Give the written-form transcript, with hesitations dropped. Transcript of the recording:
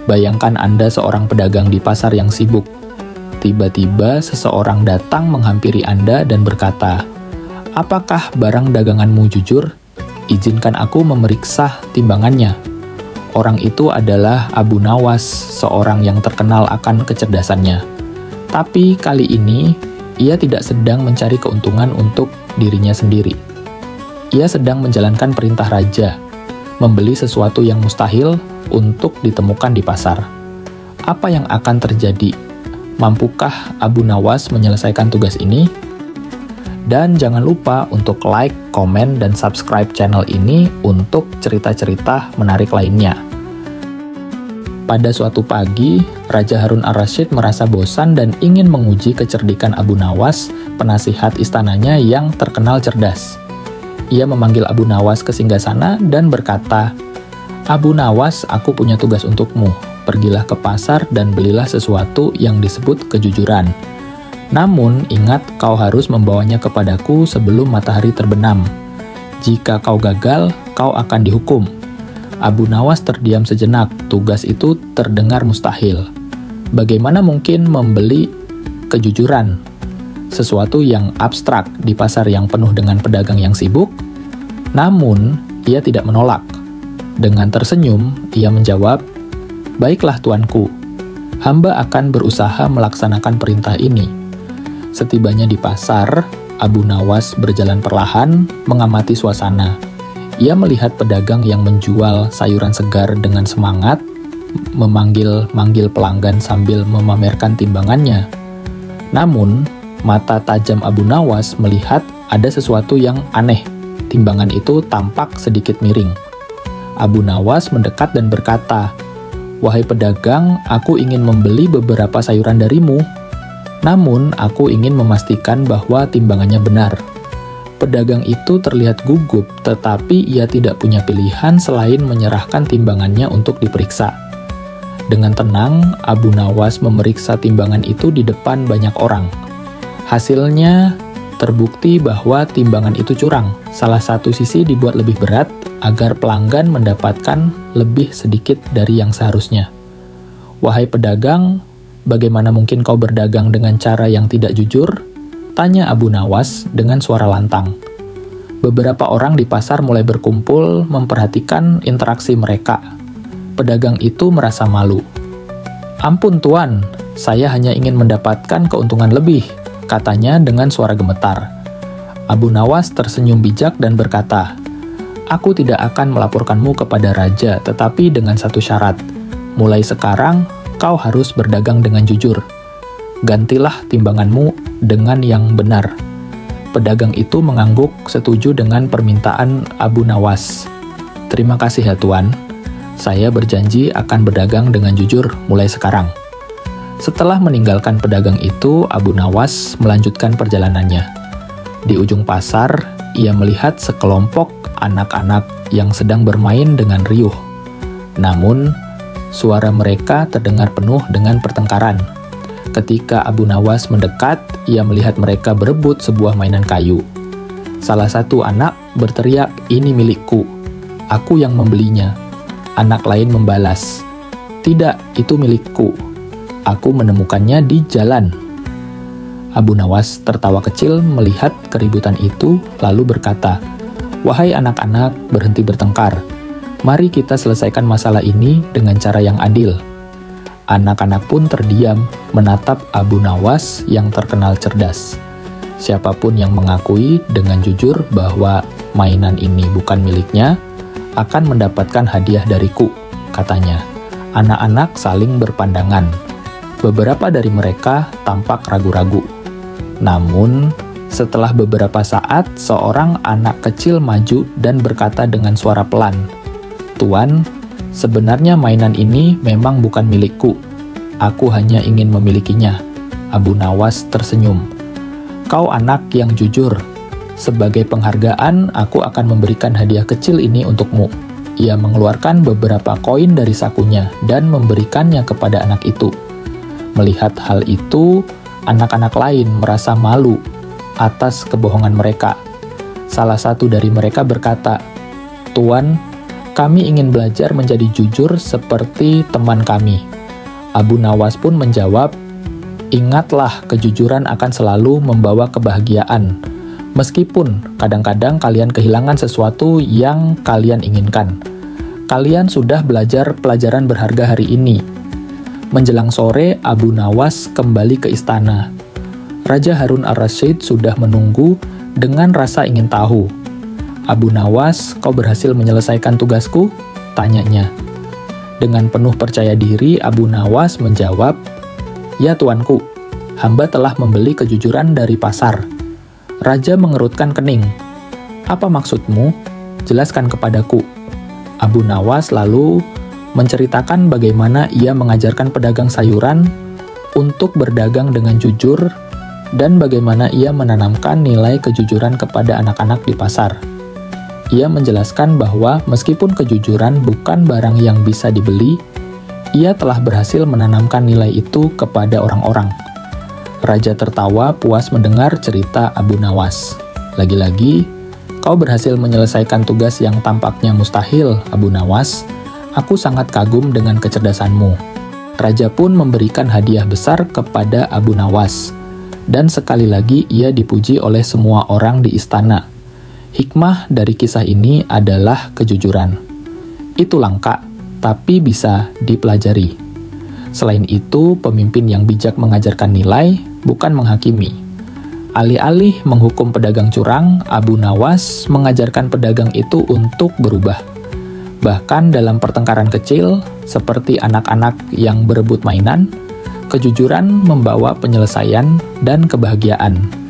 Bayangkan Anda seorang pedagang di pasar yang sibuk. Tiba-tiba seseorang datang menghampiri Anda dan berkata, "Apakah barang daganganmu jujur? Izinkan aku memeriksa timbangannya." Orang itu adalah Abu Nawas, seorang yang terkenal akan kecerdasannya. Tapi kali ini, ia tidak sedang mencari keuntungan untuk dirinya sendiri. Ia sedang menjalankan perintah raja, membeli sesuatu yang mustahil untuk ditemukan di pasar. Apa yang akan terjadi? Mampukah Abu Nawas menyelesaikan tugas ini? Dan jangan lupa untuk like, komen, dan subscribe channel ini untuk cerita-cerita menarik lainnya. Pada suatu pagi, Raja Harun ar-Rasyid merasa bosan dan ingin menguji kecerdikan Abu Nawas, penasihat istananya yang terkenal cerdas. Ia memanggil Abu Nawas ke singgasana dan berkata, "Abu Nawas, aku punya tugas untukmu. Pergilah ke pasar dan belilah sesuatu yang disebut kejujuran. Namun, ingat kau harus membawanya kepadaku sebelum matahari terbenam. Jika kau gagal, kau akan dihukum." Abu Nawas terdiam sejenak, tugas itu terdengar mustahil. Bagaimana mungkin membeli kejujuran? Sesuatu yang abstrak di pasar yang penuh dengan pedagang yang sibuk? Namun, ia tidak menolak. Dengan tersenyum, ia menjawab, "Baiklah tuanku, hamba akan berusaha melaksanakan perintah ini." Setibanya di pasar, Abu Nawas berjalan perlahan, mengamati suasana. Ia melihat pedagang yang menjual sayuran segar dengan semangat, memanggil-manggil pelanggan sambil memamerkan timbangannya. Namun, mata tajam Abu Nawas melihat ada sesuatu yang aneh. Timbangan itu tampak sedikit miring. Abu Nawas mendekat dan berkata, "Wahai pedagang, aku ingin membeli beberapa sayuran darimu. Namun, aku ingin memastikan bahwa timbangannya benar." Pedagang itu terlihat gugup, tetapi ia tidak punya pilihan selain menyerahkan timbangannya untuk diperiksa. Dengan tenang, Abu Nawas memeriksa timbangan itu di depan banyak orang. Hasilnya, terbukti bahwa timbangan itu curang. Salah satu sisi dibuat lebih berat agar pelanggan mendapatkan lebih sedikit dari yang seharusnya. "Wahai pedagang, bagaimana mungkin kau berdagang dengan cara yang tidak jujur?" tanya Abu Nawas dengan suara lantang. Beberapa orang di pasar mulai berkumpul memperhatikan interaksi mereka. Pedagang itu merasa malu. "Ampun tuan, saya hanya ingin mendapatkan keuntungan lebih," katanya dengan suara gemetar. Abu Nawas tersenyum bijak dan berkata, "Aku tidak akan melaporkanmu kepada raja, tetapi dengan satu syarat. Mulai sekarang, kau harus berdagang dengan jujur. Gantilah timbanganmu dengan yang benar." Pedagang itu mengangguk setuju dengan permintaan Abu Nawas. "Terima kasih ya tuan. Saya berjanji akan berdagang dengan jujur mulai sekarang." Setelah meninggalkan pedagang itu, Abu Nawas melanjutkan perjalanannya. Di ujung pasar, ia melihat sekelompok anak-anak yang sedang bermain dengan riuh. Namun, suara mereka terdengar penuh dengan pertengkaran. Ketika Abu Nawas mendekat, ia melihat mereka berebut sebuah mainan kayu. Salah satu anak berteriak, "Ini milikku. Aku yang membelinya." Anak lain membalas, "Tidak, itu milikku. Aku menemukannya di jalan." Abu Nawas tertawa kecil melihat keributan itu, lalu berkata, "Wahai anak-anak, berhenti bertengkar. Mari kita selesaikan masalah ini dengan cara yang adil." Anak-anak pun terdiam, menatap Abu Nawas yang terkenal cerdas. Siapapun yang mengakui dengan jujur bahwa mainan ini bukan miliknya, akan mendapatkan hadiah dariku, katanya. Anak-anak saling berpandangan. Beberapa dari mereka tampak ragu-ragu. Namun, setelah beberapa saat, seorang anak kecil maju dan berkata dengan suara pelan, "Tuan, sebenarnya mainan ini memang bukan milikku. Aku hanya ingin memilikinya." Abu Nawas tersenyum. "Kau anak yang jujur. Sebagai penghargaan, aku akan memberikan hadiah kecil ini untukmu." Ia mengeluarkan beberapa koin dari sakunya dan memberikannya kepada anak itu. Melihat hal itu, anak-anak lain merasa malu atas kebohongan mereka. Salah satu dari mereka berkata, "Tuan, Kami ingin belajar menjadi jujur seperti teman kami. Abu Nawas pun menjawab, ingatlah kejujuran akan selalu membawa kebahagiaan, meskipun kadang-kadang kalian kehilangan sesuatu yang kalian inginkan. Kalian sudah belajar pelajaran berharga hari ini. Menjelang sore, Abu Nawas kembali ke istana. Raja Harun ar-Rasyid sudah menunggu dengan rasa ingin tahu. Abu Nawas, kau berhasil menyelesaikan tugasku? Tanyanya. Dengan penuh percaya diri, Abu Nawas menjawab, ya tuanku, hamba telah membeli kejujuran dari pasar. Raja mengerutkan kening. Apa maksudmu? Jelaskan kepadaku. Abu Nawas lalu menceritakan bagaimana ia mengajarkan pedagang sayuran untuk berdagang dengan jujur dan bagaimana ia menanamkan nilai kejujuran kepada anak-anak di pasar. Ia menjelaskan bahwa meskipun kejujuran bukan barang yang bisa dibeli, ia telah berhasil menanamkan nilai itu kepada orang-orang. Raja tertawa puas mendengar cerita Abu Nawas. Lagi-lagi, kau berhasil menyelesaikan tugas yang tampaknya mustahil, Abu Nawas. Aku sangat kagum dengan kecerdasanmu. Raja pun memberikan hadiah besar kepada Abu Nawas. Dan sekali lagi ia dipuji oleh semua orang di istana. Hikmah dari kisah ini adalah kejujuran. Itu langka, tapi bisa dipelajari. Selain itu, pemimpin yang bijak mengajarkan nilai, bukan menghakimi. Alih-alih menghukum pedagang curang, Abu Nawas mengajarkan pedagang itu untuk berubah. Bahkan dalam pertengkaran kecil, seperti anak-anak yang berebut mainan, kejujuran membawa penyelesaian dan kebahagiaan.